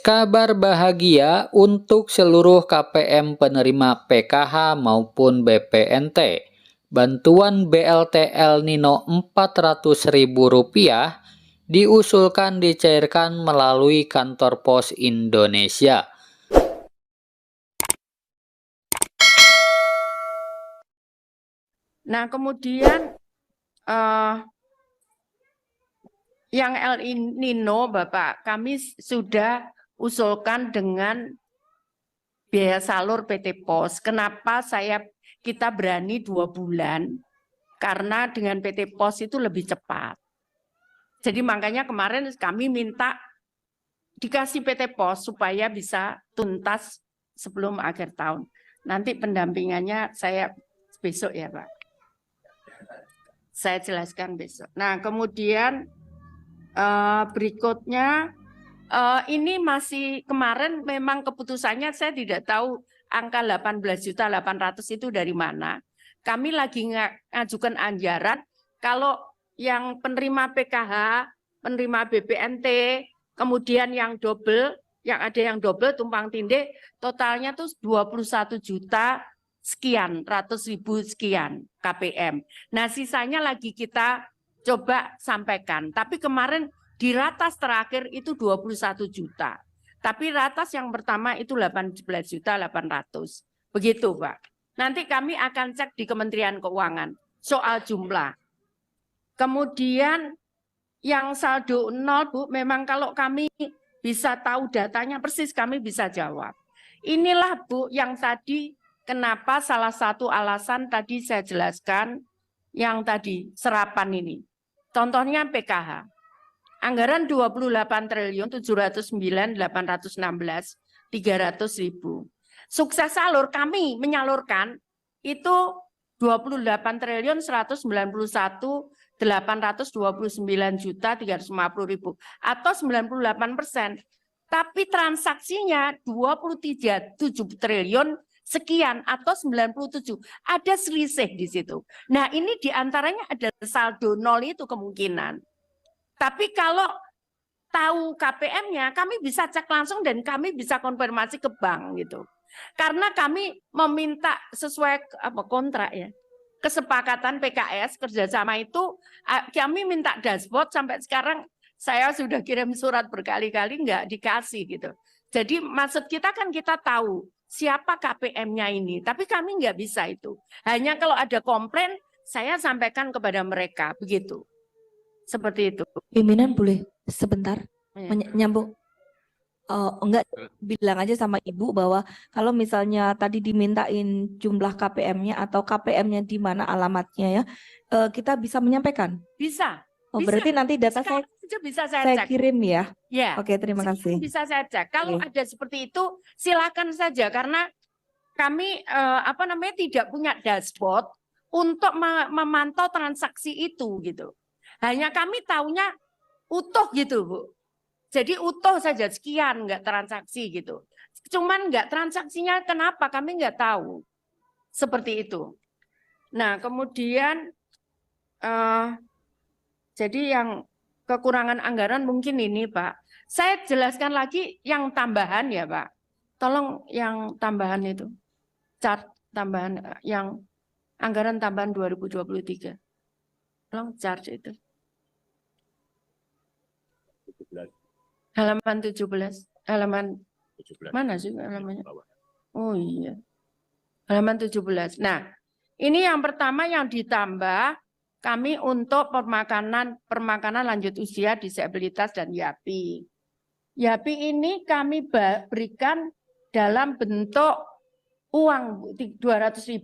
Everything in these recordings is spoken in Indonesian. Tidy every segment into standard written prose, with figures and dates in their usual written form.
Kabar bahagia untuk seluruh KPM penerima PKH maupun BPNT. Bantuan BLT El Nino Rp400.000 diusulkan dicairkan melalui Kantor Pos Indonesia. Nah, kemudian yang El Nino, Bapak, kami sudah usulkan dengan biaya salur PT Pos. Kenapa kita berani 2 bulan? Karena dengan PT Pos itu lebih cepat. Jadi makanya kemarin kami minta dikasih PT Pos supaya bisa tuntas sebelum akhir tahun. Nanti pendampingannya saya besok ya, Pak. Saya jelaskan besok. Nah, kemudian berikutnya ini masih kemarin memang keputusannya saya tidak tahu angka 18.800.000 itu dari mana. Kami lagi ngajukan anggaran kalau yang penerima PKH, penerima BPNT, kemudian yang double, yang ada yang double tumpang tindih, totalnya tuh 21 juta sekian, ratus ribu sekian KPM. Nah, sisanya lagi kita coba sampaikan. Tapi kemarin di ratas terakhir itu 21 juta. Tapi ratas yang pertama itu 18.800.000. Begitu, Pak. Nanti kami akan cek di Kementerian Keuangan soal jumlah. Kemudian yang saldo 0, Bu, memang kalau kami bisa tahu datanya persis kami bisa jawab. Inilah, Bu, yang tadi kenapa salah satu alasan tadi saya jelaskan yang tadi serapan ini. Contohnya PKH. Anggaran 28.709.816.300.000. Sukses salur kami menyalurkan itu 28.191.829.350.000 atau 98%. Tapi transaksinya 23,7 triliun sekian atau 97. Ada selisih di situ. Nah, ini diantaranya ada saldo 0 itu kemungkinan. Tapi kalau tahu KPM-nya, kami bisa cek langsung dan kami bisa konfirmasi ke bank gitu. Karena kami meminta sesuai kontrak ya. Kesepakatan PKS kerjasama itu kami minta dashboard sampai sekarang saya sudah kirim surat berkali-kali nggak dikasih gitu. Jadi maksud kita kan kita tahu siapa KPM-nya ini, tapi kami nggak bisa itu. Hanya kalau ada komplain saya sampaikan kepada mereka begitu. Seperti itu. Pimpinan boleh sebentar Ya. nyambung. Enggak, bilang aja sama Ibu bahwa kalau misalnya tadi dimintain jumlah KPM-nya atau KPM-nya di mana alamatnya ya, kita bisa menyampaikan. Bisa. Bisa. Berarti nanti data Sekarang saya bisa saya cek. kirim ya. Ya. Oke, terima kasih. Bisa saya cek. Kalau ada seperti itu, silakan saja karena kami tidak punya dashboard untuk memantau transaksi itu gitu. Hanya kami taunya utuh gitu, Bu. Jadi utuh saja sekian, nggak transaksi gitu. Cuman nggak transaksinya kenapa kami nggak tahu. Seperti itu. Nah, kemudian jadi yang kekurangan anggaran mungkin ini, Pak. Saya jelaskan lagi yang tambahan ya, Pak. Tolong yang tambahan itu. Chart tambahan yang anggaran tambahan 2023. Tolong chart itu. Halaman 17. Halaman 17. Mana sih halamannya? Oh iya. Halaman 17. Nah, ini yang pertama yang ditambah kami untuk permakanan lanjut usia, disabilitas dan YAPI. YAPI ini kami berikan dalam bentuk uang 200.000.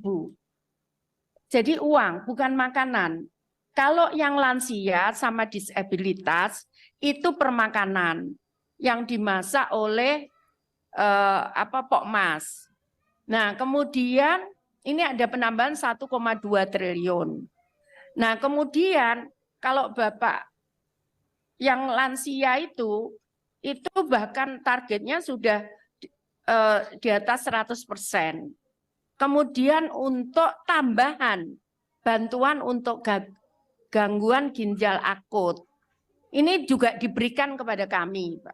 Jadi uang, bukan makanan. Kalau yang lansia sama disabilitas itu permakanan yang dimasak oleh Pokmas. Nah, kemudian ini ada penambahan 1,2 triliun. Nah, kemudian kalau Bapak yang lansia itu bahkan targetnya sudah di atas 100%. Kemudian untuk tambahan bantuan untuk gangguan ginjal akut. Ini juga diberikan kepada kami, Pak.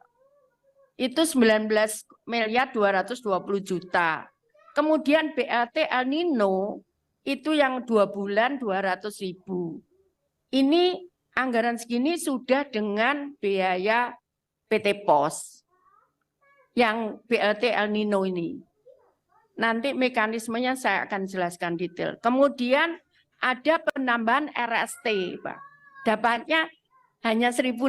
itu 19.220 juta. Kemudian BLT El Nino itu yang 2 bulan 200.000. Ini anggaran segini sudah dengan biaya PT POS yang BLT El Nino ini. Nanti mekanismenya saya akan jelaskan detail. Kemudian ada penambahan RST, Pak. Dapatnya hanya 1.800.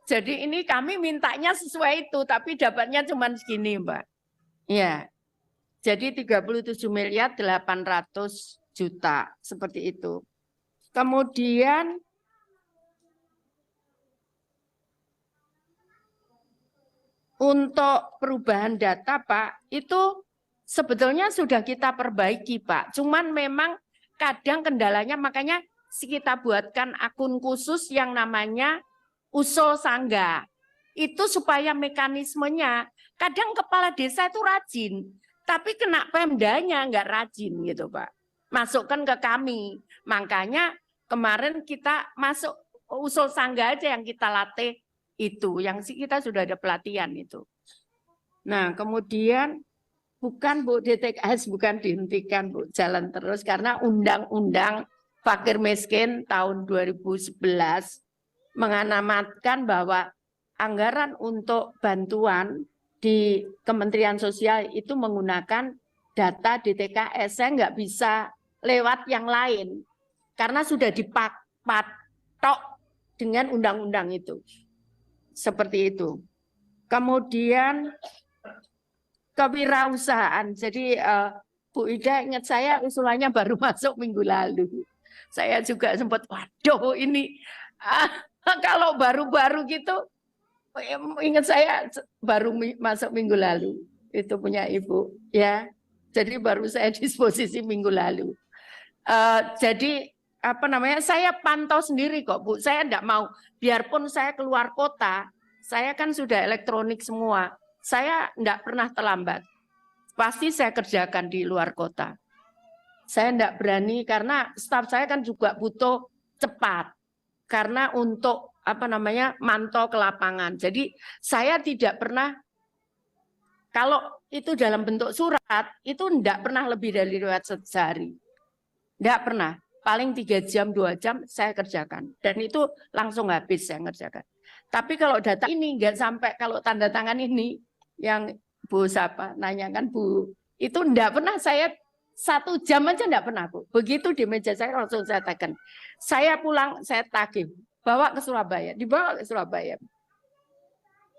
Jadi ini kami mintanya sesuai itu, tapi dapatnya cuma segini, Mbak. Ya, jadi 37.800.000.000 seperti itu. Kemudian untuk perubahan data, Pak, itu sebetulnya sudah kita perbaiki, Pak. Cuman memang kadang kendalanya, makanya kita buatkan akun khusus yang namanya usul sangga. Itu supaya mekanismenya, kadang kepala desa itu rajin, tapi kena Pemdanya nggak rajin gitu, Pak. Masukkan ke kami. Makanya kemarin kita masuk usul sangga aja yang kita latih itu, yang kita sudah ada pelatihan itu. Nah, kemudian bukan Bu, DTKS bukan dihentikan, Bu, jalan terus karena undang-undang fakir miskin tahun 2011 mengamanatkan bahwa anggaran untuk bantuan di Kementerian Sosial itu menggunakan data DTKS. Saya nggak bisa lewat yang lain karena sudah dipatok dengan undang-undang itu. Seperti itu. Kemudian kewirausahaan. Jadi Bu Ida ingat saya usulannya baru masuk minggu lalu. Saya juga sempat, waduh ini kalau baru-baru gitu, ingat saya baru masuk minggu lalu. Itu punya Ibu, ya. Jadi baru saya disposisi minggu lalu. Jadi apa namanya? Saya pantau sendiri kok, Bu. Saya enggak mau, biarpun saya keluar kota, saya kan sudah elektronik semua. Saya enggak pernah terlambat. Pasti saya kerjakan di luar kota. Saya enggak berani karena staf saya kan juga butuh cepat. Karena untuk apa namanya? Mantau ke lapangan. Jadi saya tidak pernah, kalau itu dalam bentuk surat, itu enggak pernah lebih dari lewat sehari. Enggak pernah. Paling 3 jam, 2 jam saya kerjakan. Dan itu langsung habis saya kerjakan. Tapi kalau data ini enggak sampai, kalau tanda tangan ini, yang Bu siapa nanyakan Bu, itu enggak pernah saya 1 jam aja enggak pernah, Bu. Begitu di meja saya langsung saya tekan. Saya pulang, saya tagih, bawa ke Surabaya, dibawa ke Surabaya.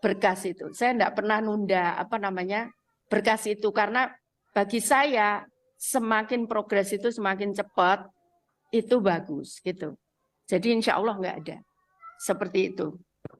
Berkas itu. Saya enggak pernah nunda apa namanya? Berkas itu karena bagi saya semakin progres itu semakin cepat itu bagus gitu. Jadi insya Allah enggak ada. Seperti itu.